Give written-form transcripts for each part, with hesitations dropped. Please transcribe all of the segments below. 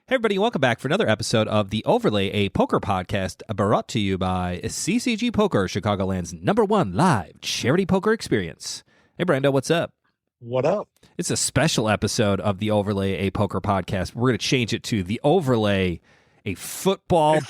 Hey everybody, welcome back for another episode of The Overlay, a poker podcast brought to you by CCG Poker, Chicagoland's #1 live charity poker experience. Hey Brando, what's up? What up? It's a special episode of The Overlay, a poker podcast. We're going to change it to The Overlay, a football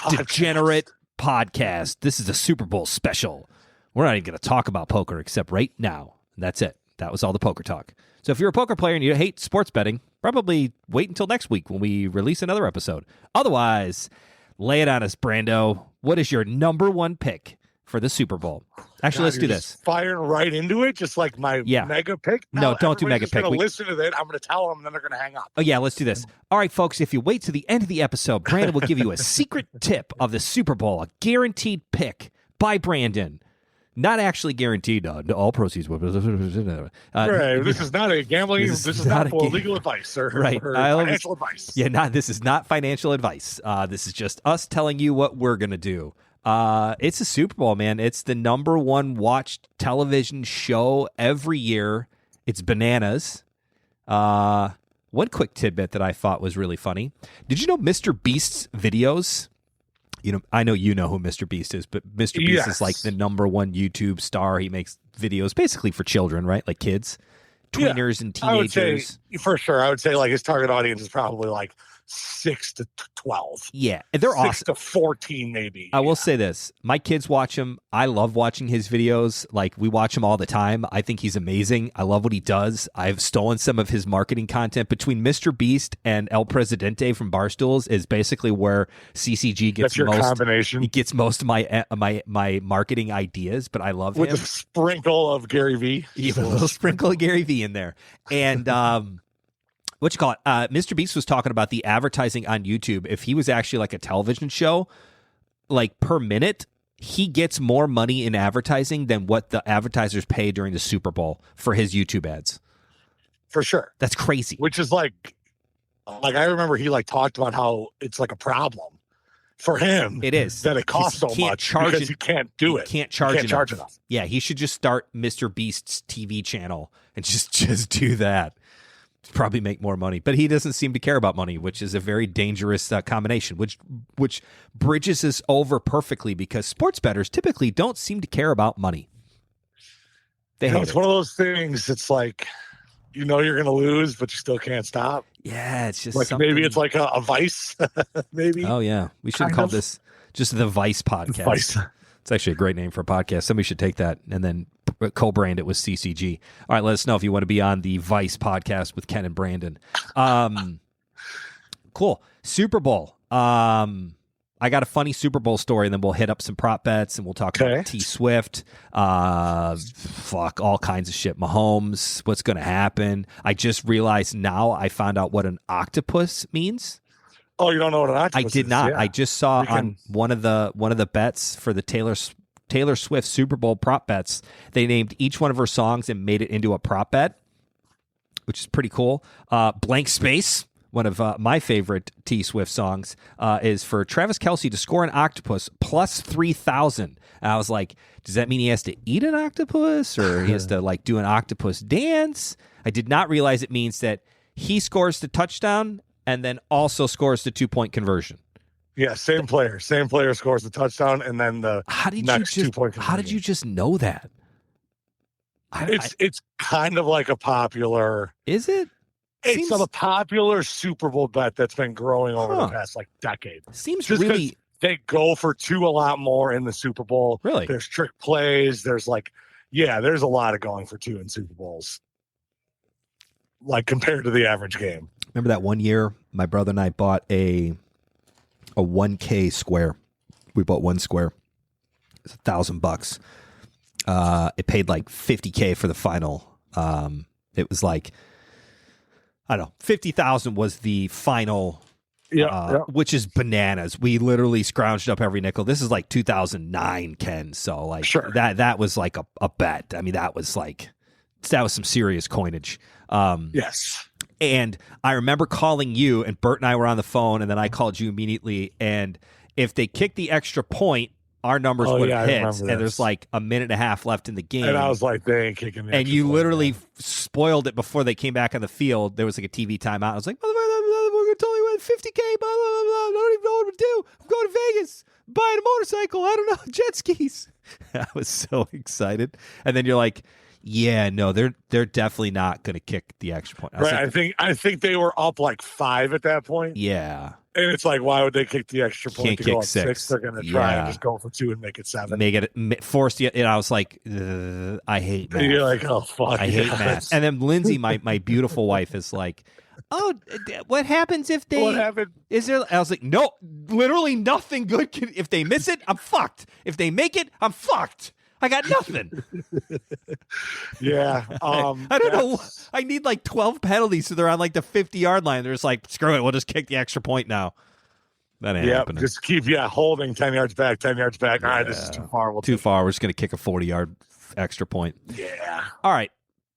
degenerate podcast. This is a Super Bowl special. We're not even going to talk about poker except right now. That's it. That was all the poker talk. So if you're a poker player and you hate sports betting, probably wait until next week when we release another episode. Otherwise, lay it on us, Brando. What is your #1 pick for the Super Bowl? Actually, let's do this. Firing right into it, just like my mega pick. No, don't do mega pick. I'm going to listen to it. I'm going to tell them, and then they're going to hang up. Oh, yeah, let's do this. All right, folks, if you wait to the end of the episode, Brandon will give you a secret tip of the Super Bowl, a guaranteed pick by Brandon. Not actually guaranteed. All proceeds. Right. This is not a gambling. This is not for legal advice or financial advice. Yeah, this is not financial advice. This is just us telling you what we're going to do. It's a Super Bowl, man. It's the #1 watched television show every year. It's bananas. One quick tidbit that I thought was really funny. Did you know Mr. Beast's videos? You know, I know you know who Mr. Beast is, but Mr. Beast is like the #1 YouTube star. He makes videos basically for children, right? Like kids, tweeners and teenagers. I would say, for sure. I would say like his target audience is probably like 6 to 12. Yeah, they're 6 awesome. to 14, maybe. I will say this. My kids watch him. I love watching his videos. Like, we watch him all the time. I think he's amazing. I love what he does. I've stolen some of his marketing content. Between Mr. Beast and El Presidente from Barstools is basically where CCG gets combination. He gets most of my marketing ideas, but I love with him. With a sprinkle of Gary V. Even a little sprinkle of Gary V in there. And what you call it? Mr. Beast was talking about the advertising on YouTube. If he was actually like a television show, like per minute, he gets more money in advertising than what the advertisers pay during the Super Bowl for his YouTube ads. For sure. That's crazy. Which is like I remember he like talked about how it's like a problem for him. It is. That it costs so much because he can't do it. Can't charge enough. Yeah, he should just start Mr. Beast's TV channel and just do that. Probably make more money, but he doesn't seem to care about money, which is a very dangerous combination, which bridges us over perfectly because sports bettors typically don't seem to care about money. It's one of those things. It's like, you know, you're going to lose, but you still can't stop. Yeah, it's just like something... maybe it's like a vice. Maybe. Oh yeah, we should have called this just the Vice podcast. Vice. It's actually a great name for a podcast. Somebody should take that and then co-brand it with CCG. All right, let us know if you want to be on the Vice podcast with Ken and Brandon. Cool. Super Bowl. I got a funny Super Bowl story, and then we'll hit up some prop bets, and we'll talk about T Swift. All kinds of shit. Mahomes, what's going to happen? I just realized now I found out what an octopus means. Oh, you don't know what an octopus is? I did not. Yeah. I just saw on one of the bets for the Taylor Swift Super Bowl prop bets, they named each one of her songs and made it into a prop bet, which is pretty cool. Blank Space, one of my favorite T Swift songs, is for Travis Kelce to score an octopus plus 3,000. And I was like, does that mean he has to eat an octopus or he has to like do an octopus dance? I did not realize it means that he scores the touchdown and then also scores the 2-point conversion. Yeah, same player scores the touchdown, and then the next 2-point conversion. How did you just know that? It's kind of like a popular. Is it? It's a popular Super Bowl bet that's been growing over the past like decade. Seems just really. They go for 2 a lot more in the Super Bowl. Really? There's trick plays. There's there's a lot of going for 2 in Super Bowls. Like compared to the average game. Remember that one year my brother and I bought a 1K square. We bought 1 square. It's $1,000. It paid like $50K for the final. It was like, I don't know, 50,000 was the final. Which is bananas. We literally scrounged up every nickel. This is like 2009, Ken. So like that was like a bet. I mean, that was some serious coinage. Yes. And I remember calling you, and Bert and I were on the phone, and then I called you immediately. And if they kicked the extra point, our numbers would have hit. And there's like a minute and a half left in the game. And I was like, they ain't kicking the And you literally spoiled it before they came back on the field. There was like a TV timeout. I was like, we're going to tell you $50 buying a motorcycle. I don't know, jet skis. I was so excited. And then you're like, yeah, no, they're definitely not going to kick the extra point. Right. I think they were up like 5 at that point. Yeah. And it's like, why would they kick the extra point Can't to kick go up 6? They're going to try and just go for 2 and make it 7. Make it forced you. And I was like, I hate math. You're like, oh fuck, I hate math. And then Lindsay, my beautiful wife, is like, oh, what happens if they? What happened? Is there? I was like, no, literally nothing good can. If they miss it, I'm fucked. If they make it, I'm fucked. I got nothing. Yeah. I don't know. I need like 12 penalties, so they're on like the 50-yard line. They're just like, screw it, we'll just kick the extra point now. That ain't happening. Just keep holding 10 yards back, 10 yards back. All right, this is too far. Too far. We're just gonna kick a 40-yard extra point. Yeah. All right.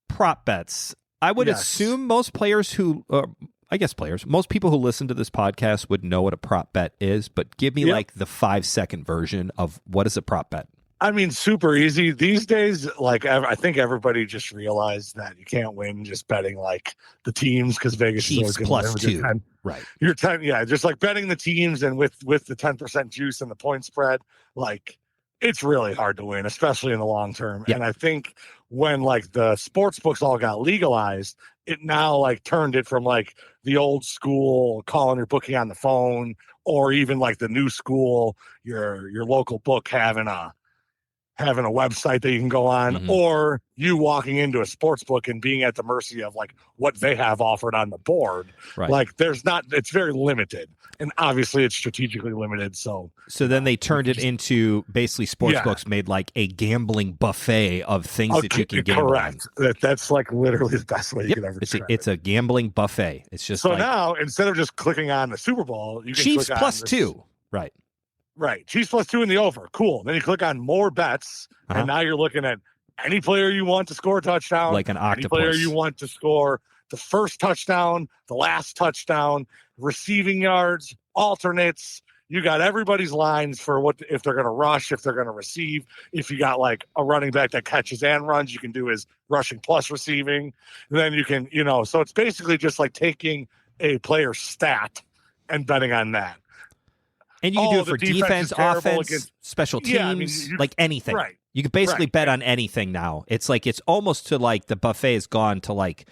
Prop bets. I would assume most players most people who listen to this podcast would know what a prop bet is, but give me like the 5-second version of what is a prop bet. I mean, super easy these days. Like, I think everybody just realized that you can't win just betting like the teams, because Vegas Chiefs is always plus 2, right? You're 10, just like betting the teams, and with the 10% juice and the point spread, like it's really hard to win, especially in the long term. Yep. And I think when like the sports books all got legalized, it now like turned it from like the old school calling your bookie on the phone, or even like the new school, your local book having a website that you can go on, or you walking into a sports book and being at the mercy of like what they have offered on the board. Right. Like it's very limited, and obviously it's strategically limited. So then they turned it into basically sports books made like a gambling buffet of things that you can gamble on. Correct. That's like literally the best way you could ever describe it. It's a gambling buffet. It's just so now instead of just clicking on the Super Bowl, you can Chiefs click plus on 2. Right. Right. Chiefs plus 2 in the over. Cool. Then you click on more bets, and now you're looking at any player you want to score a touchdown. Like an octopus. Any player you want to score the first touchdown, the last touchdown, receiving yards, alternates. You got everybody's lines for what if they're going to rush, if they're going to receive. If you got like a running back that catches and runs, you can do his rushing plus receiving. And then you can, so it's basically just like taking a player's stat and betting on that. And you can do it for defense, offense, special teams, like anything. Right. You can basically bet on anything now. It's like it's almost to like the buffet has gone to like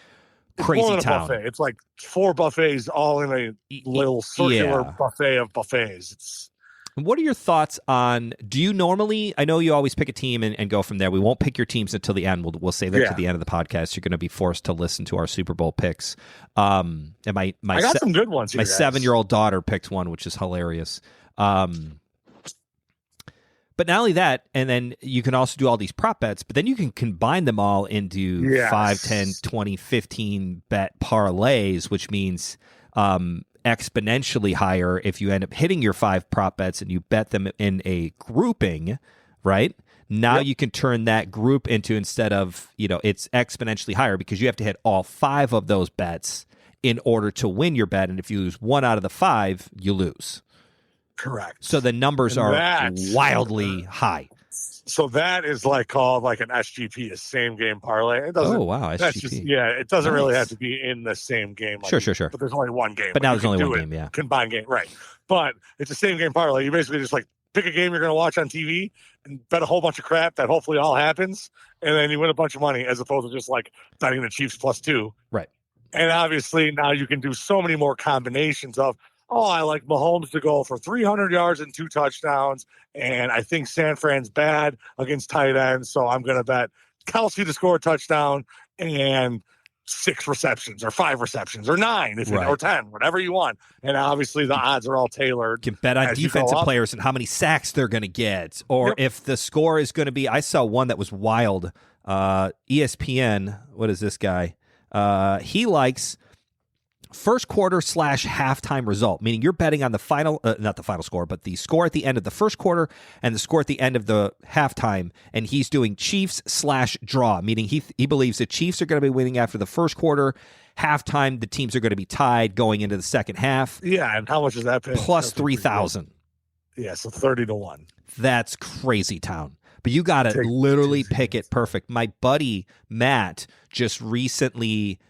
crazy town. Buffet. It's like 4 buffets all in a little circular buffet of buffets. What are your thoughts on? Do you normally? I know you always pick a team and go from there. We won't pick your teams until the end. We'll save that to the end of the podcast. You're going to be forced to listen to our Super Bowl picks. And I got some good ones. My 7-year-old daughter picked one, which is hilarious. But not only that, and then you can also do all these prop bets, but then you can combine them all into 5, 10, 20, 15 bet parlays, which means exponentially higher if you end up hitting your 5 prop bets and you bet them in a grouping, right? Now you can turn that group into, instead of, it's exponentially higher because you have to hit all 5 of those bets in order to win your bet. And if you lose 1 out of the 5, you lose. Correct. So the numbers are wildly high. So that is like called like an SGP, a same game parlay. It doesn't. Oh wow, SGP. It doesn't really have to be in the same game. Like, sure. But there's only one game. But now there's only one game. Yeah. Combined game, right? But it's a same game parlay. You basically just like pick a game you're going to watch on TV and bet a whole bunch of crap that hopefully all happens, and then you win a bunch of money, as opposed to just like betting the Chiefs plus 2. Right. And obviously now you can do so many more combinations of. Oh, I like Mahomes to go for 300 yards and 2 touchdowns. And I think San Fran's bad against tight ends. So I'm going to bet Kelsey to score a touchdown and 6 receptions or 5 receptions or 9 or 10, whatever you want. And obviously the odds are all tailored. You can bet on defensive players and how many sacks they're going to get. Or if the score is going to be, I saw one that was wild. ESPN, what is this guy? He likes first quarter / halftime result, meaning you're betting on the final, not the final score, but the score at the end of the first quarter and the score at the end of the halftime. And he's doing Chiefs / draw, meaning he believes the Chiefs are going to be winning after the first quarter. Halftime, the teams are going to be tied going into the second half. Yeah, and how much is that paying? Plus 3,000. Yeah, so 30-1. That's crazy town. But you got to literally pick it perfect. My buddy Matt just recently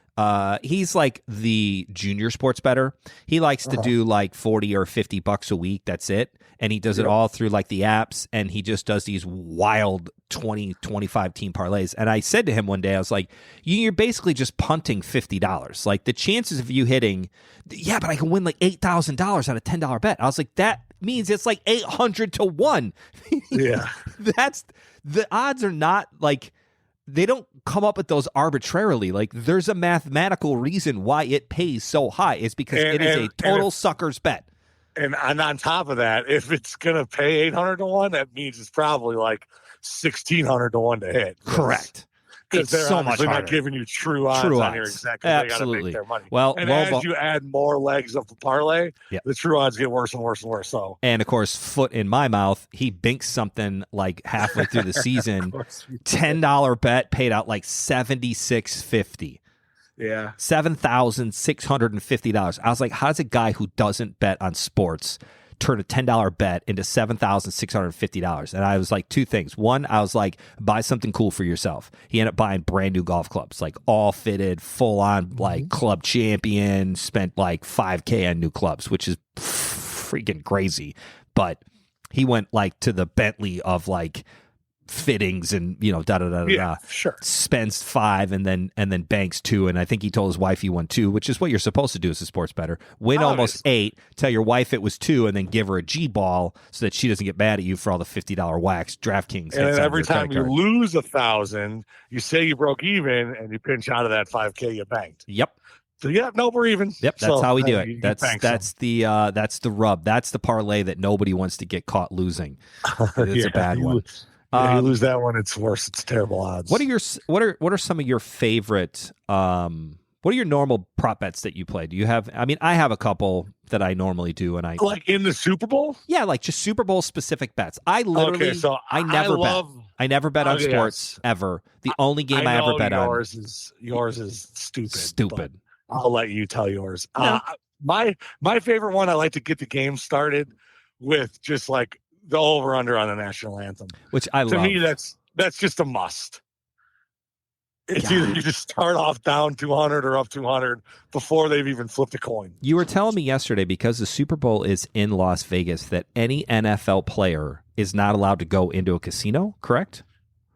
He's like the junior sports bettor. He likes to do like 40 or $50 a week. That's it. And he does it all through like the apps, and he just does these wild 20, 25 team parlays. And I said to him one day, I was like, you're basically just punting $50. Like the chances of you hitting, yeah, but I can win like $8,000 on a $10 bet. I was like, that means it's like 800 to 1. Yeah. That's the odds are not like, they don't come up with those arbitrarily. Like there's a mathematical reason why it pays so high. It's because it is a total sucker's bet. And on top of that, if it's going to pay 800 to 1, that means it's probably like 1,600 to 1 to hit. Correct. Because It's they're so much obviously harder. not giving you true odds on here exactly. They got to make their money. Well, and as you add more legs of the parlay, the true odds get worse and worse and worse. So, and of course, foot in my mouth, he binks something like halfway through the season. $10 bet paid out like $76.50. Yeah. $7,650. I was like, how does a guy who doesn't bet on sports turn a $10 bet into $7,650? And I was like, two things. One, I was like, buy something cool for yourself. He ended up buying brand new golf clubs, like all fitted, full on, like club champion, spent like $5,000 on new clubs, which is freaking crazy. But he went like to the Bentley of like fittings and sure, spends $5 and then banks $2, and I think he told his wife he won $2, which is what you're supposed to do as a sports bettor. Win almost $8, tell your wife it was $2, and then give her a G ball so that she doesn't get mad at you for all the $50 wax DraftKings. And then every time you lose 1,000, you say you broke even, and you pinch out of that $5,000 you banked. Yep. So no, we're even. Yep, that's how we do it. That's the rub. That's the parlay that nobody wants to get caught losing. It's a bad one. You lose that one, it's worse. It's terrible odds. What are some of your favorite? What are your normal prop bets that you play? Do you have? I mean, I have a couple that I normally do, and I like in the Super Bowl. Yeah, like just Super Bowl specific bets. I literally, I never bet on sports ever. The only game I ever bet on. Yours is stupid. Stupid. I'll let you tell yours. No. My favorite one. I like to get the game started with just like the over under on the national anthem, which I love. To me, that's just a must. It's either you just start off down 200 or up 200 before they've even flipped a coin. You were telling me yesterday, because the Super Bowl is in Las Vegas, that any NFL player is not allowed to go into a casino, correct?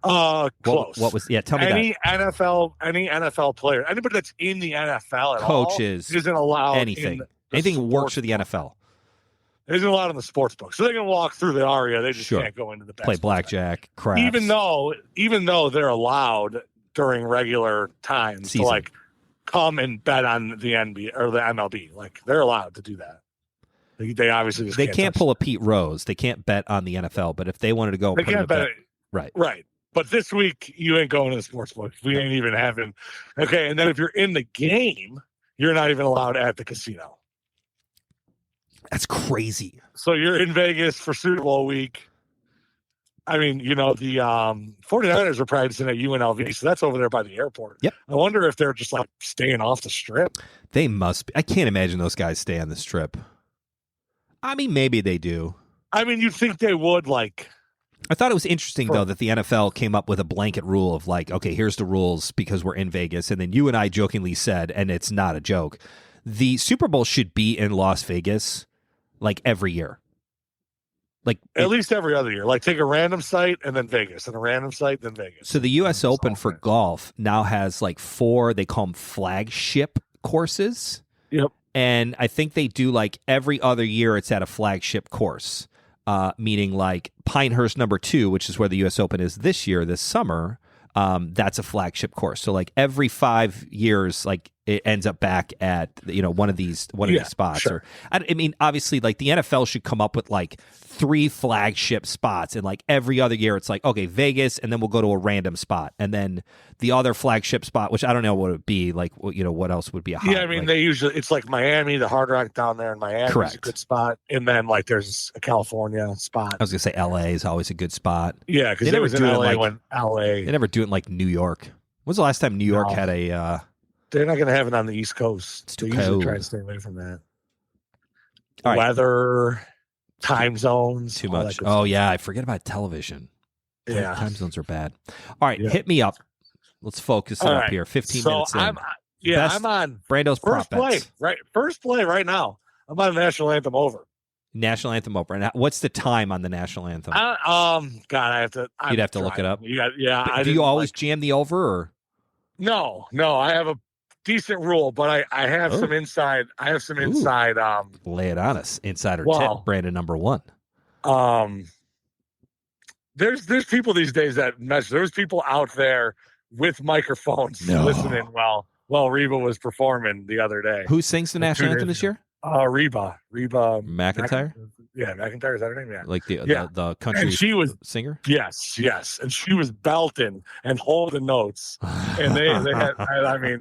Close. What was? Yeah, tell me any NFL player, anybody that's in the NFL at coaches all, isn't allowed anything that works for the NFL. Isn't allowed in the sports book, so they can walk through the area. They just can't go into the play blackjack, craps. Even though they're allowed during regular times to like come and bet on the NBA or the MLB, like they're allowed to do that. They obviously just can't pull a Pete Rose. They can't bet on the NFL, but if they wanted to go, they can't bet. Right. But this week you ain't going to the sports book. We ain't even having. Okay, and then if you're in the game, you're not even allowed at the casino. That's crazy. So you're in Vegas for Super Bowl week. I mean, the 49ers are practicing at UNLV, so that's over there by the airport. Yep. I wonder if they're just like staying off the strip. They must be. I can't imagine those guys stay on the strip. I mean, maybe they do. I mean, you'd think they would like. I thought it was interesting, though, that the NFL came up with a blanket rule of like, okay, here's the rules because we're in Vegas. And then you and I jokingly said, and it's not a joke, the Super Bowl should be in Las Vegas like every year. Like at least every other year. Like take a random site and then Vegas, and a random site, then Vegas. So the U.S. Open for golf now has like 4, they call them flagship courses. Yep. And I think they do like every other year it's at a flagship course. Meaning like Pinehurst number 2, which is where the U.S. Open is this summer, that's a flagship course. So like every 5 years, like it ends up back at one of these spots. Sure. Or I mean, obviously, like the NFL should come up with like 3 flagship spots, and like every other year, it's like, okay, Vegas, and then we'll go to a random spot, and then the other flagship spot, which I don't know what it would be like. What else would be a hot? Yeah, I mean, they usually it's like Miami, the Hard Rock down there in Miami is a good spot, and then like there's a California spot. I was gonna say L.A. is always a good spot. Yeah, because they was in L.A. when L.A. They never do it in like New York. When's the last time New York had a? They're not going to have it on the East Coast. It's too they cold. Usually try to stay away from that. All Weather, time zones, too much. Oh yeah, I forget about television. Yeah, time zones are bad. All right, hit me up. Let's focus it up here. 15 minutes in. Yeah, Best I'm on Brando's prop first play. bets. Right, first play right now. I'm on the national anthem over. National anthem over. And what's the time on the national anthem? God, You'd have to look it up. Yeah. Do you always jam the over? Or? No. I have a decent rule, but I have some inside. I have some inside. Lay it on us, insider tip. Brandon number 1. There's people these days that mess. There's people out there with microphones listening while Reba was performing the other day. Who sings the national anthem this year? Reba McEntire. McEntire, is that her name? Yeah, like the country and she was singer. Yes, and she was belting and holding notes, and they had. I mean,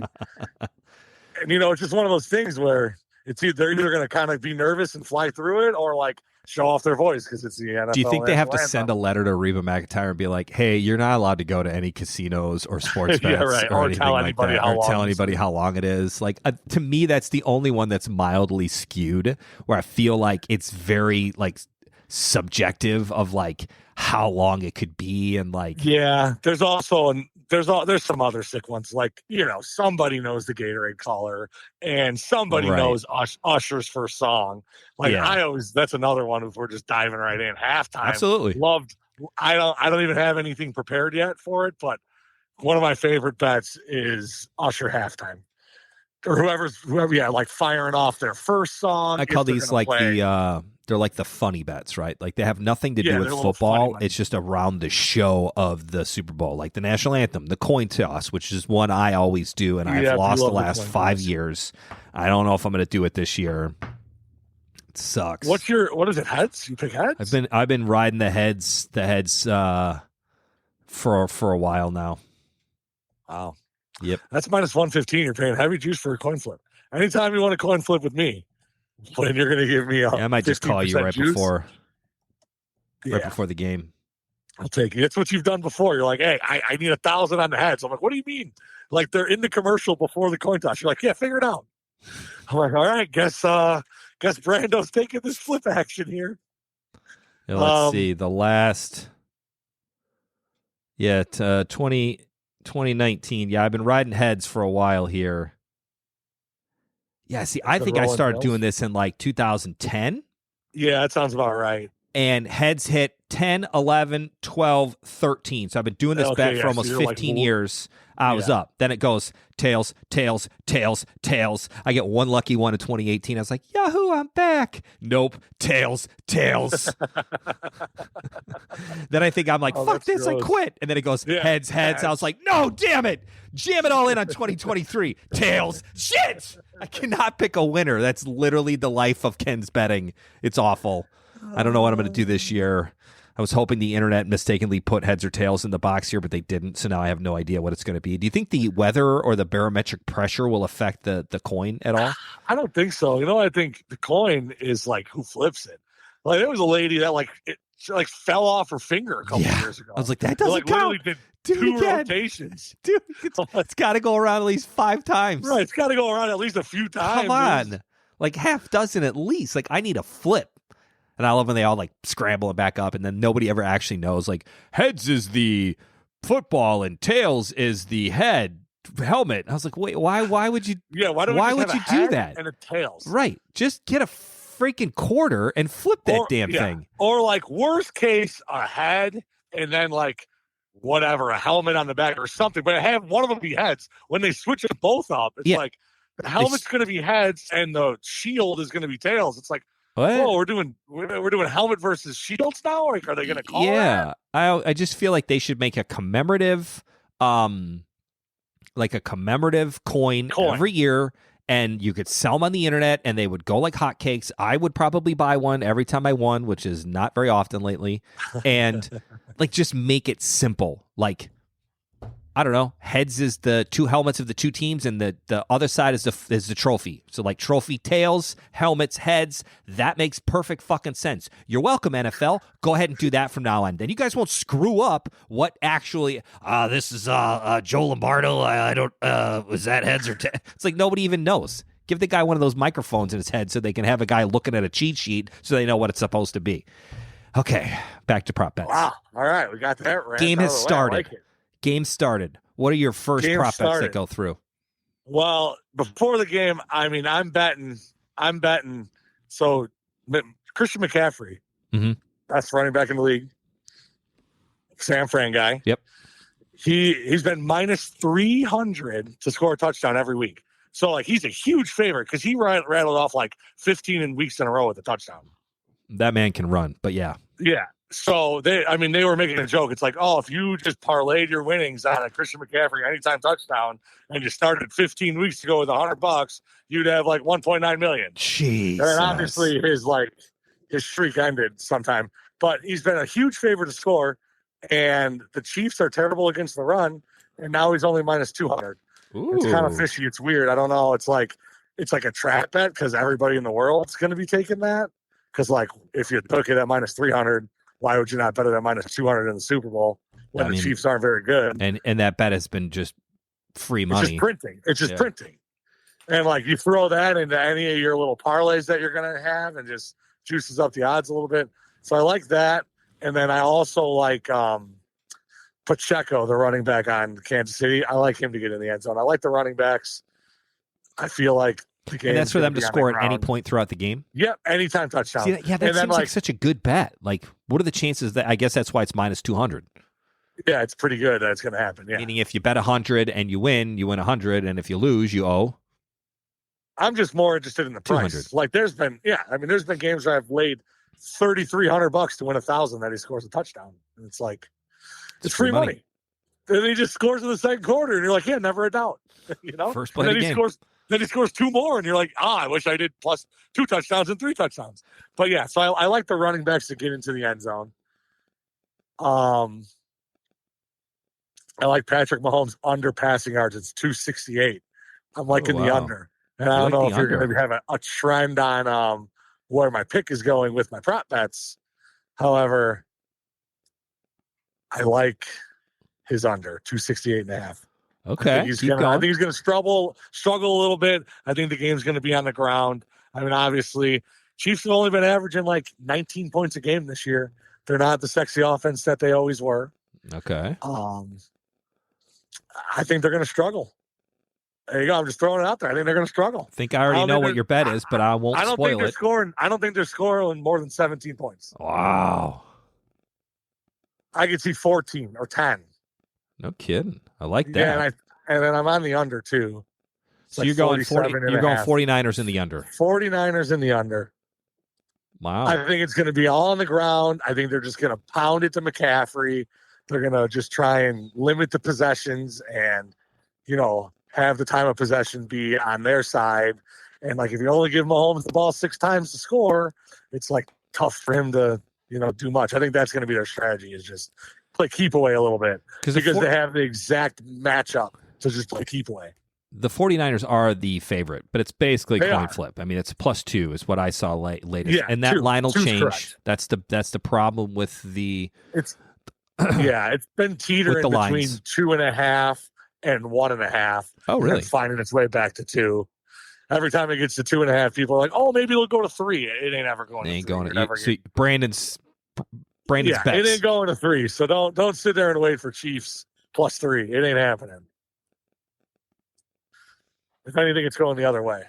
and it's just one of those things where they're either going to kind of be nervous and fly through it, or like show off their voice because it's the NFL. Do you think they have to send a letter to Reba McEntire and be like, "Hey, you're not allowed to go to any casinos or sports bets, or tell anybody how long it is"? Like to me, that's the only one that's mildly skewed, where I feel like it's very like subjective of like how long it could be, and like there's also there's some other sick ones, like somebody knows the Gatorade color and somebody knows Usher's first song. Like that's another one if we're just diving right in. Halftime, absolutely loved. I don't even have anything prepared yet for it, but one of my favorite bets is Usher halftime, or whoever like firing off their first song. I call these like they're like the funny bets, right? Like they have nothing to do with football. It's just around the show of the Super Bowl, like the national anthem, the coin toss, which is one I always do, and I've lost the last 5 years. I don't know if I'm going to do it this year. It sucks. What is it? Heads? You pick heads? I've been riding the heads for a while now. Wow. Yep. That's minus 115. You're paying heavy juice for a coin flip. Anytime you want a coin flip with me, when you're going to give me I might just call you right juice before the game. I'll take it. That's what you've done before. You're like, hey, I need 1,000 on the heads. I'm like, what do you mean? Like they're in the commercial before the coin toss. You're like, yeah, figure it out. I'm like, all right, guess Brando's taking this flip action here. Yeah, let's see. The last 2019. Yeah, I've been riding heads for a while here. Yeah, see, I think I started doing this in like 2010. Yeah, that sounds about right. And heads hit 10, 11, 12, 13. So I've been doing this bet for almost 15 years. I was up. Then it goes tails, tails, tails, tails. I get one lucky one in 2018. I was like, Yahoo, I'm back. Nope. Tails, tails. Then I think I'm like, fuck this, gross. I quit. And then it goes heads, heads. I was like, no, damn it. Jam it all in on 2023. Tails. Shit. I cannot pick a winner. That's literally the life of Ken's betting. It's awful. I don't know what I'm going to do this year. I was hoping the internet mistakenly put heads or tails in the box here, but they didn't. So now I have no idea what it's going to be. Do you think the weather or the barometric pressure will affect the coin at all? I don't think so. I think the coin is like who flips it. Like there was a lady that she fell off her finger a couple years ago. I was like, that doesn't count. Did two rotations. Dude, it's got to go around at least 5 times. Right, it's got to go around at least a few times. Come on. Like half dozen at least. Like I need a flip. And I love when they all like scramble it back up, and then nobody ever actually knows. Like heads is the football and tails is the helmet. I was like, wait, why would you? Yeah, why would you do that? And a tails, right? Just get a freaking quarter and flip that damn thing. Or like worst case, a head, and then like whatever, a helmet on the back or something. But have one of them be heads. When they switch it both up, it's like the helmet's going to be heads and the shield is going to be tails. It's like. What? Oh, we're doing helmet versus shields now. Like, are they going to call? Yeah, I just feel like they should make a commemorative, coin every year, and you could sell them on the internet, and they would go like hotcakes. I would probably buy one every time I won, which is not very often lately, and like just make it simple, like. I don't know. Heads is the 2 helmets of the 2 teams, and the other side is the trophy. So like trophy, tails, helmets, heads. That makes perfect fucking sense. You're welcome, NFL. Go ahead and do that from now on. Then you guys won't screw up what actually. This is Joe Lombardo. I don't. Was that heads or tails? It's like nobody even knows. Give the guy one of those microphones in his head so they can have a guy looking at a cheat sheet so they know what it's supposed to be. Okay, back to prop bets. Wow. All right, we got that right. Game has started. Game started. What are your first prop bets that go through? Well, before the game, I mean, I'm betting. So Christian McCaffrey, best running back in the league, San Fran guy. Yep. He's been minus 300 to score a touchdown every week. So like he's a huge favorite because he rattled off like 15 weeks in a row with a touchdown. That man can run, but yeah. Yeah. So they were making a joke. It's like, oh, if you just parlayed your winnings on a Christian McCaffrey anytime touchdown and you started 15 weeks ago with $100, you'd have like 1.9 million. Jeez. And obviously his streak ended sometime, but he's been a huge favorite to score. And the Chiefs are terrible against the run, and now he's only minus 200. Ooh. It's kind of fishy. It's weird. I don't know. It's like a trap bet because everybody in the world's going to be taking that. Because like if you took it at minus 300, why would you not bet it at minus 200 in the Super Bowl when the Chiefs aren't very good? And that bet has been just free money. It's just printing. Printing. And like you throw that into any of your little parlays that you're going to have, and just juices up the odds a little bit. So I like that. And then I also like Pacheco, the running back on Kansas City. I like him to get in the end zone. I like the running backs. I feel like the game. And that's for them to score at any point throughout the game? Yep, anytime touchdown. See, that seems like such a good bet. Like, what are the chances that, I guess that's why it's minus 200. Yeah, it's pretty good that it's going to happen. Yeah. Meaning if you bet 100 and you win 100. And if you lose, you owe. I'm just more interested in the price. 200. Like there's been games where I've laid $3,300 to win 1,000 that he scores a touchdown. And it's like, it's free money. And he just scores in the second quarter, and you're like, yeah, never a doubt. First play of the game. Then he scores 2 more, and you're like, I wish I did plus 2 touchdowns and 3 touchdowns. But yeah, so I like the running backs to get into the end zone. I like Patrick Mahomes under passing yards. It's 268. I'm liking the under. And I don't know if you're going to have a trend on where my pick is going with my prop bets. However, I like his under 268.5. Okay. I think he's going to struggle a little bit. I think the game's going to be on the ground. I mean, obviously, Chiefs have only been averaging like 19 points a game this year. They're not the sexy offense that they always were. Okay. I think they're going to struggle. There you go. I'm just throwing it out there. I think they're going to struggle. I think I already know what your bet is, but I won't spoil it. I don't think they're scoring more than 17 points. Wow. I could see 14 or 10. No kidding. I like that. Yeah, and then I'm on the under too. So like you're going 49ers in the under. 49ers in the under. Wow. I think it's going to be all on the ground. I think they're just going to pound it to McCaffrey. They're going to just try and limit the possessions and, have the time of possession be on their side. And like, if you only give Mahomes the ball 6 times to score, it's like tough for him to, do much. I think that's going to be their strategy, is just play keep away a little bit because they have the exact matchup to just play keep away. The 49ers are the favorite, but it's basically coin flip. I mean, it's +2 is what I saw latest. Yeah, and that line will change. Correct. That's the problem with the... It's been teetering between 2.5 and 1.5. Oh, really? And finding its way back to 2. Every time it gets to 2.5, people are like, "Oh, maybe it'll go to 3." It ain't ever going. So Brandon's bets. It ain't going to 3. So don't sit there and wait for Chiefs +3. It ain't happening. If anything, it's going the other way.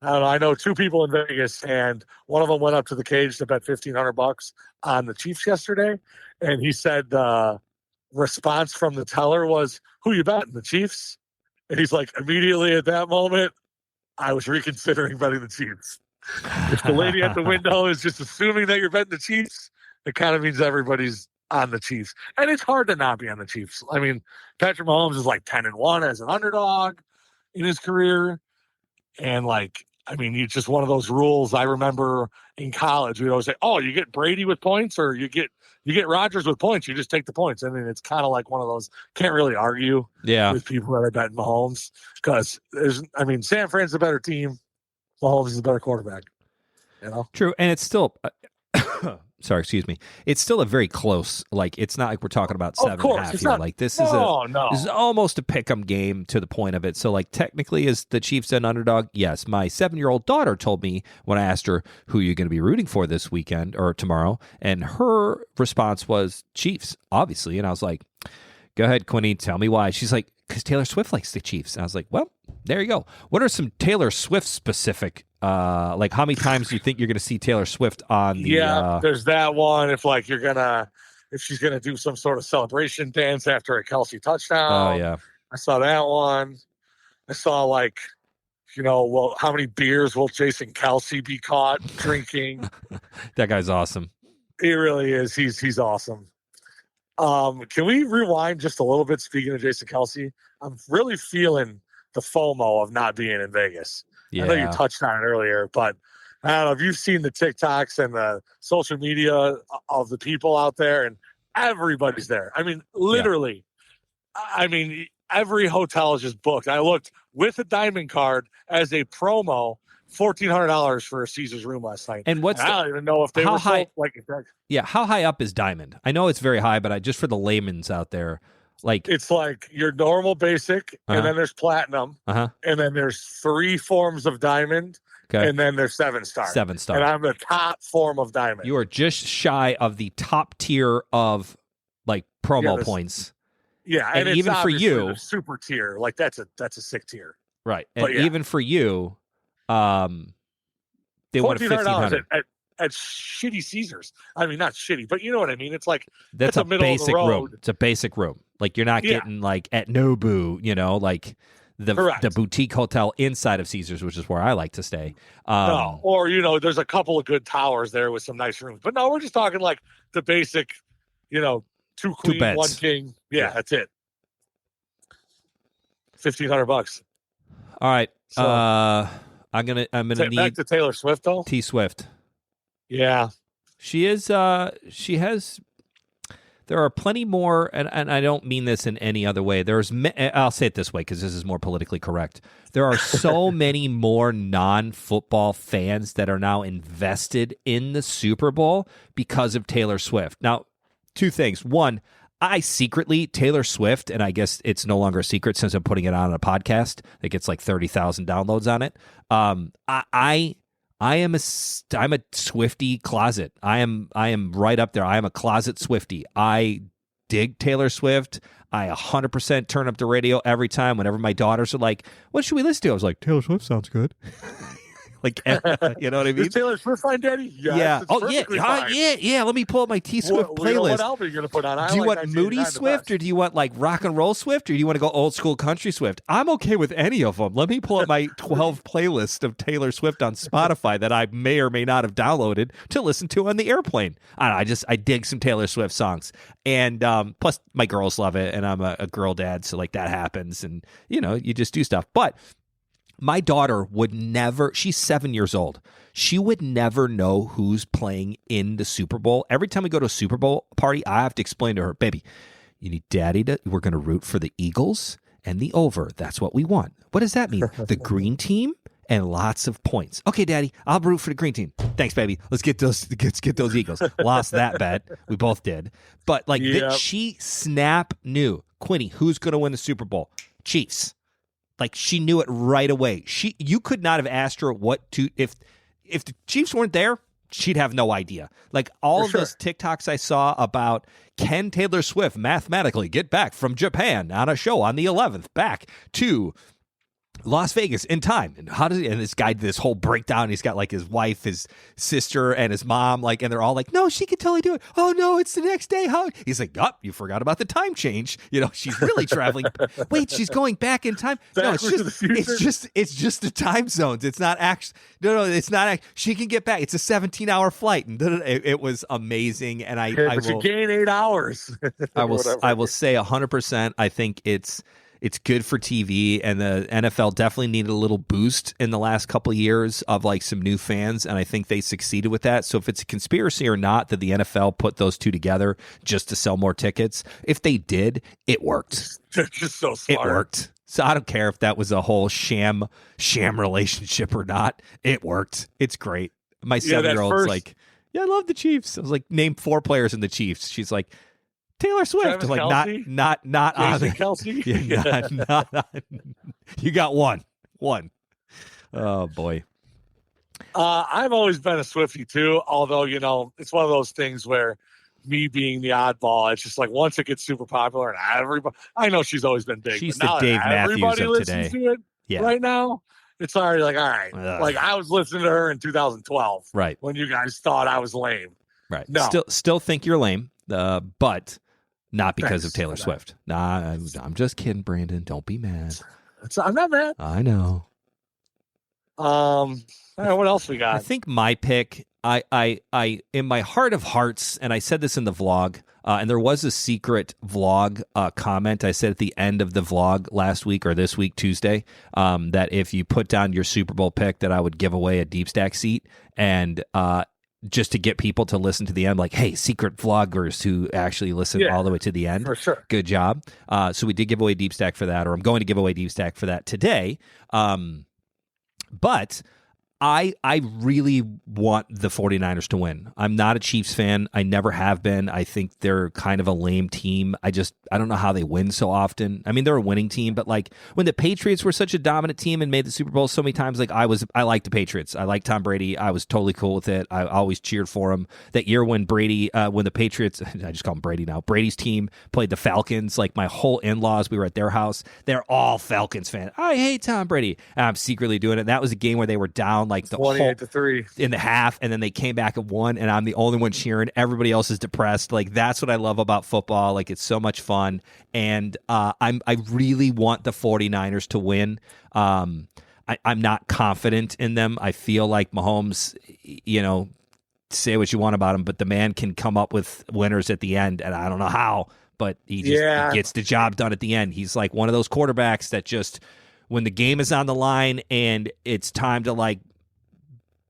I don't know. I know 2 people in Vegas, and one of them went up to the cage to bet $1,500 on the Chiefs yesterday, and he said the response from the teller was, "Who you betting, the Chiefs?" And he's like, immediately at that moment, I was reconsidering betting the Chiefs. If the lady at the window is just assuming that you're betting the Chiefs, it kind of means everybody's on the Chiefs. And it's hard to not be on the Chiefs. I mean, Patrick Mahomes is like 10-1 as an underdog in his career. And it's just one of those rules. I remember in college, we'd always say, "Oh, you get Brady with points, or you get Rodgers with points. You just take the points." I mean, it's kind of like one of those, can't really argue with people that are betting Mahomes, because San Fran's the better team. Mahomes is the better quarterback. True. And it's still, sorry, excuse me. It's still a very close, it's not like we're talking about 7.5 here. This is almost a pick'em game to the point of it. So technically, is the Chiefs an underdog? Yes. My 7-year-old daughter told me when I asked her who you're going to be rooting for this weekend or tomorrow, and her response was Chiefs, obviously. And I was like, "Go ahead, Quinny, tell me why." She's like, "Because Taylor Swift likes the Chiefs." And I was like, "Well, There you go. What are some Taylor Swift specific? Like how many times do you think you're going to see Taylor Swift on the? Yeah, there's that one. If she's gonna do some sort of celebration dance after a Kelsey touchdown. Oh yeah, I saw that one. I saw how many beers will Jason Kelsey be caught drinking? that guy's awesome. He really is. He's awesome. Can we rewind just a little bit? Speaking of Jason Kelsey, I'm really feeling the FOMO of not being in Vegas. Yeah. I know you touched on it earlier, but I don't know if you've seen the TikToks and the social media of the people out there, and everybody's there. I mean, literally. Yeah. I mean, every hotel is just booked. I looked with a diamond card as a promo, $1,400 for a Caesars room last night. And I don't even know if they were high. Sold, yeah, how high up is Diamond? I know it's very high, but just for the layman's out there, it's like your normal basic, and then there's platinum, and then there's 3 forms of diamond, and then there's 7-star. 7-star, and I'm the top form of diamond. You are just shy of the top tier of promo points. Yeah, and even for you, super tier, that's a sick tier, right? And even for you, they want $1,500 at shitty Caesars. I mean, not shitty, but you know what I mean. It's like that's a middle basic of the road. room. It's a basic room. You're not getting at Nobu, the boutique hotel inside of Caesars, which is where I like to stay. No, or there's a couple of good towers there with some nice rooms, but no, we're just talking the basic, 2 queen, 2 beds. 1 king. Yeah, that's it. $1,500. All right. So, I'm gonna need back to Taylor Swift though. T Swift. Yeah, she is. She has. There are plenty more, and I don't mean this in any other way. I'll say it this way because this is more politically correct. There are so many more non-football fans that are now invested in the Super Bowl because of Taylor Swift. Now, 2 things. One, I secretly, Taylor Swift, and I guess it's no longer a secret since I'm putting it on a podcast that gets 30,000 downloads on it. I'm a Swiftie closet. I am right up there. I am a closet Swiftie. I dig Taylor Swift. I 100% turn up the radio every time. Whenever my daughters are like, "What should we listen to?" I was like, "Taylor Swift sounds good." You know what I mean? Is Taylor Swift fine, Daddy? Yes, yeah. Oh yeah. Yeah. Let me pull up my T Swift playlist. What album are you gonna put on? Do you want Moody Swift, or do you want rock and roll Swift, or do you want to go old school country Swift? I'm okay with any of them. Let me pull up my 12 playlist of Taylor Swift on Spotify that I may or may not have downloaded to listen to on the airplane. I dig some Taylor Swift songs, and plus my girls love it, and I'm a girl dad, so that happens, and you just do stuff, but. My daughter would never, she's 7 years old. She would never know who's playing in the Super Bowl. Every time we go to a Super Bowl party, I have to explain to her, baby, you need daddy we're going to root for the Eagles and the over. That's what we want. What does that mean? The green team and lots of points. Okay, daddy, I'll root for the green team. Thanks, baby. Let's get those Eagles. Lost that bet. We both did. But she snap knew, Quinny, who's going to win the Super Bowl? Chiefs. She knew it right away. You could not have asked her if the Chiefs weren't there, she'd have no idea. All of those TikToks I saw about can Taylor Swift mathematically get back from Japan on a show on the 11th back to Las Vegas in time, and this guy did this whole breakdown. He's got his wife, his sister, and his mom, and they're all no, she can totally do it. Oh no, it's the next day. How? He's like, you forgot about the time change. She's really traveling. Wait, she's going back in time. No, it's just the time zones. It's not actually. No, it's not. She can get back. It's a 17-hour flight, and it was amazing. And I will gain 8 hours. I will say 100%. I think it's good for TV, and the NFL definitely needed a little boost in the last couple of years of some new fans, and I think they succeeded with that. So if it's a conspiracy or not that the NFL put those two together just to sell more tickets, if they did, it worked. Just so smart. It worked. So I don't care if that was a whole sham relationship or not. It worked. It's great. My 7-year-old's I love the Chiefs. I was like, name 4 players in the Chiefs. She's like, Taylor Swift. Kelsey? Not on Kelsey? Yeah, not on. You got one. Oh boy. I've always been a Swiftie too, although it's one of those things where me being the oddball, it's just once it gets super popular and everybody, I know she's always been big. She's but the now Dave Matthews everybody of listens today. to it. Yeah. right now, it's already like, all right. Ugh. Like I was listening to her in 2012, Right. when you guys thought I was lame. Right. No. Still think you're lame, but not because of Thanks Taylor for that. Swift. Nah, I'm just kidding, Brandon. Don't be mad. I'm not mad. I know. All right, what else we I got? think my pick, I in my heart of hearts, and I said this in the vlog, and there was a secret vlog comment I said at the end of the vlog last week or this week, Tuesday, that if you put down your Super Bowl pick, that I would give away a deep stack seat, and just to get people to listen to the end, like, hey, secret vloggers who actually listen all the way to the end. For sure. Good job. So we did give away deep stack for that, or I'm going to give away deep stack for that today. But I really want the 49ers to win. I'm not a Chiefs fan. I never have been. I think they're kind of a lame team. I don't know how they win so often. I mean, they're a winning team, but like when the Patriots were such a dominant team and made the Super Bowl so many times, like I liked the Patriots. I liked Tom Brady. I was totally cool with it. I always cheered for him. That year when when the Patriots, I just call him Brady now, Brady's team played the Falcons, like my whole in-laws, we were at their house. They're all Falcons fans. I hate Tom Brady. And I'm secretly doing it. And that was a game where they were down like the 28-3 in the half, and then they came back and won, and I'm the only one cheering. Everybody else is depressed. Like that's what I love about football. Like it's so much fun, and I really want the 49ers to win. I'm not confident in them. I feel like Mahomes, say what you want about him, but the man can come up with winners at the end, and I don't know how, but he gets the job done at the end. He's like one of those quarterbacks that just, when the game is on the line and it's time to like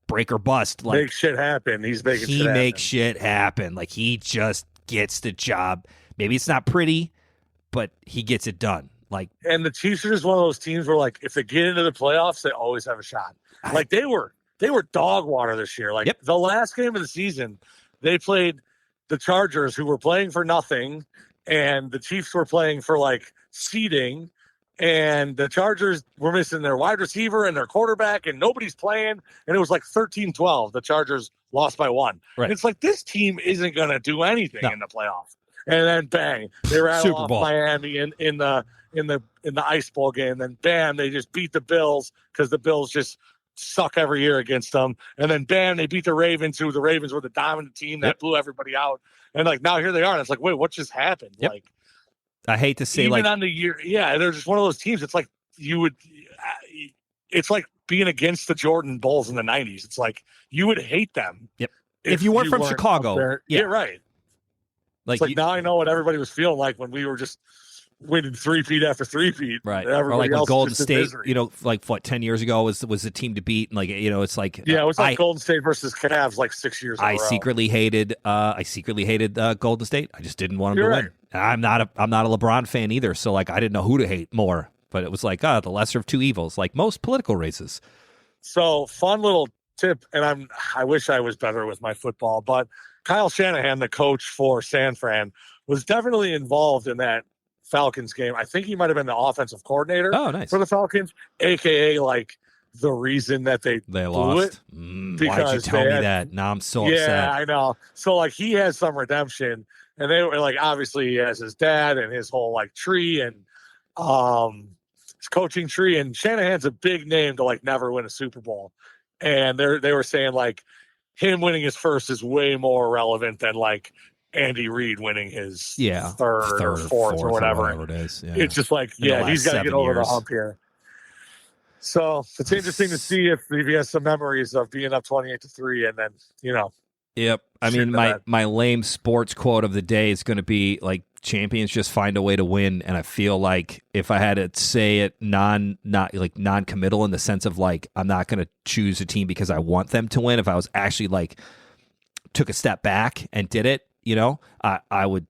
break or bust, like make shit happen. He makes shit happen. Like he just gets the job. Maybe it's not pretty, but he gets it done. Like, and the Chiefs are just one of those teams where like if they get into the playoffs, they always have a shot. Like they were dog water this year. Like the last game of the season, they played the Chargers, who were playing for nothing, and the Chiefs were playing for like seeding. And the Chargers were missing their wide receiver and their quarterback, and nobody's playing. And it was like 13-12. The Chargers lost by 1. Right. And it's like, this team isn't going to do anything in the playoffs. And then bang, they rattle off Miami in the Ice Bowl game. Then bam, they just beat the Bills because the Bills just suck every year against them. And then bam, they beat the Ravens, who the Ravens were the dominant team that blew everybody out. And like now here they are. And it's like, wait, what just happened? Like, I hate to say, even like on the year, they're just one of those teams. It's like it's like being against the Jordan Bulls in the 90s. It's like you would hate them. Yep. If you weren't from Chicago, right. Like, now I know what everybody was feeling like when we were just winning three-peat after three-peat. Right. Or like when Golden State, like what, 10 years ago was the team to beat. And like, it's like, it was like Golden State versus Cavs like 6 years ago. I secretly hated Golden State. I just didn't want them to win. I'm not a LeBron fan either. So like, I didn't know who to hate more, but it was like, the lesser of two evils, like most political races. So fun little tip. And I wish I was better with my football, but Kyle Shanahan, the coach for San Fran, was definitely involved in that Falcons game. I think he might have been the offensive coordinator for the Falcons, aka like the reason that they lost. Why'd you tell me that? Now I'm so upset. Yeah, I know. So like he has some redemption, and they were like, obviously he has his dad and his whole like tree and his coaching tree, and Shanahan's a big name to like never win a Super Bowl. And they were saying like him winning his first is way more relevant than like Andy Reid winning his third or fourth or whatever it is. Yeah. It's just like, he's got to get over the hump here. So it's interesting to see if he has some memories of being up 28-3 and then, Yep. I mean, my lame sports quote of the day is going to be like, champions just find a way to win. And I feel like if I had to say it non-committal in the sense of like, I'm not going to choose a team because I want them to win. If I was actually like took a step back and did it, I would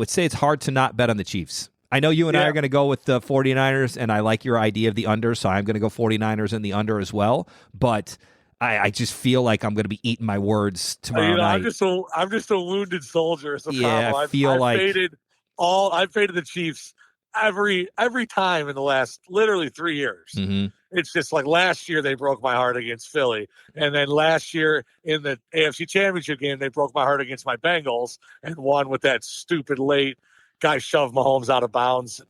say it's hard to not bet on the Chiefs. I know you and I are going to go with the 49ers, and I like your idea of the under, so I'm going to go 49ers in the under as well. But I just feel like I'm going to be eating my words tomorrow night. I'm just a wounded soldier. It's a problem. I feel I've faded the Chiefs every time in the last literally 3 years. Mm-hmm. It's just like last year they broke my heart against Philly, and then last year in the AFC Championship game they broke my heart against my Bengals and won with that stupid late guy shoved Mahomes out of bounds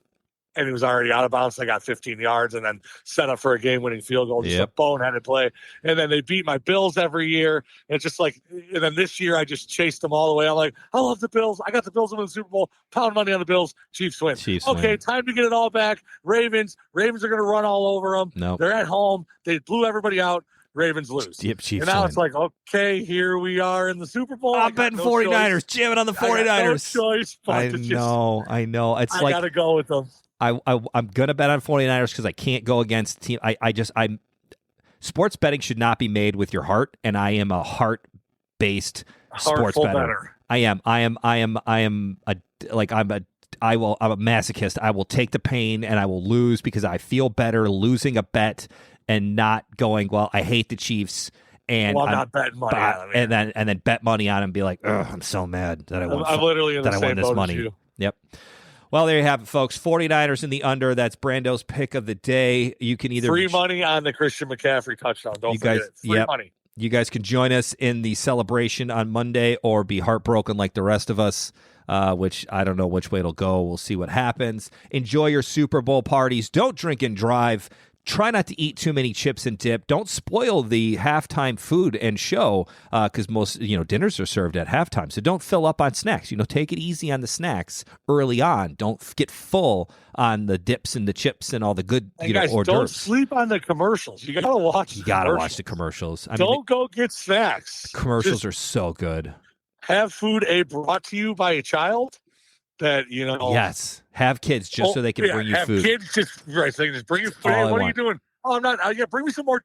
and he was already out of bounds. I got 15 yards and then set up for a game-winning field goal. Just a boneheaded play. And then they beat my Bills every year. And it's just like, and then this year I just chased them all the way. I'm like, I love the Bills. I got the Bills in the Super Bowl. Pound money on the Bills. Chiefs win. Time to get it all back. Ravens are going to run all over them. They're at home. They blew everybody out. Ravens lose. Yep, Chiefs and now win. It's like, okay, here we are in the Super Bowl. I'm betting 49ers. Jamming on the 49ers. No choice. I know. It's I like got to go with them. I'm going to bet on 49ers because I can't go against the team. Sports betting should not be made with your heart, and I am a heart-based sports bettor. I'm a masochist. I will take the pain and I will lose because I feel better losing a bet and not going, well, I hate the Chiefs. And I'm not betting money on them. And then bet money on them and be like, ugh, I'm so mad that I won. I'm literally in the same this boat money. as you. Yep. Well, there you have it, folks. 49ers in the under. That's Brando's pick of the day. You can either free money on the Christian McCaffrey touchdown. Don't forget it. Free money. You guys can join us in the celebration on Monday or be heartbroken like the rest of us, which I don't know which way it'll go. We'll see what happens. Enjoy your Super Bowl parties. Don't drink and drive. Try not to eat too many chips and dip. Don't spoil the halftime food and show because most dinners are served at halftime. So don't fill up on snacks. Take it easy on the snacks early on. Don't get full on the dips and the chips and all the good guys, hors d'oeuvres. Don't sleep on the commercials. You gotta watch. Watch the commercials. Don't go get snacks. Commercials are so good. Have food brought to you by a child. That yes, have kids just so they can bring you food. Have kids just bring you food. Hey, what are you doing? Oh, I'm not. Bring me some more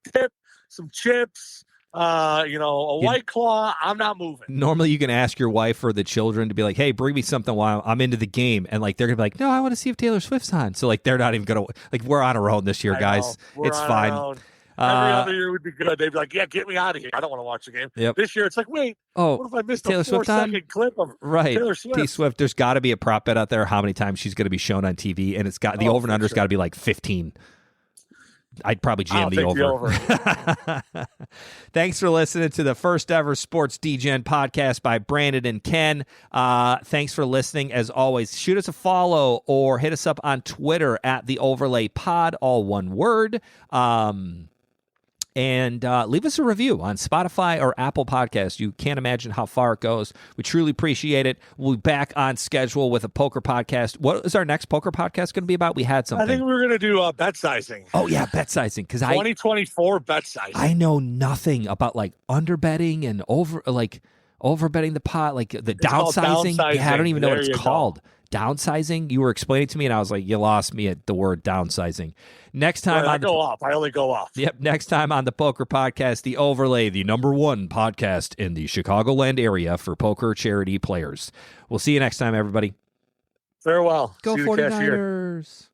some chips. A White Claw. I'm not moving. Normally, you can ask your wife or the children to be like, "Hey, bring me something while I'm into the game," and they're gonna be like, "No, I want to see if Taylor Swift's on." So they're not even gonna we're on our own this year, guys. It's fine. Every other year would be good. They'd be like, yeah, get me out of here. I don't want to watch the game. Yep. This year, it's like, wait, what if I missed Taylor a 4-second clip of Taylor Swift? T-Swift, there's got to be a prop bet out there how many times she's going to be shown on TV, and it's got the over and under's got to be like 15. I'd probably jam the over. Thanks for listening to the first ever Sports DGen podcast by Brandon and Ken. Thanks for listening. As always, shoot us a follow or hit us up on Twitter at the Overlay Pod, all one word. And leave us a review on Spotify or Apple Podcasts. You can't imagine how far it goes. We truly appreciate it. We'll be back on schedule with a poker podcast. What is our next poker podcast going to be about? We had something. I think we were going to do bet sizing. Oh, yeah, bet sizing. 2024 bet sizing. I know nothing about underbetting and overbetting the pot, the downsizing. Yeah, I don't even know what it's called. Downsizing. You were explaining to me, and I was like, you lost me at the word downsizing. Next time I only go off. Yep. Next time on the Poker Podcast, the Overlay, the #1 podcast in the Chicagoland area for poker charity players. We'll see you next time, everybody. Farewell. Go 49ers.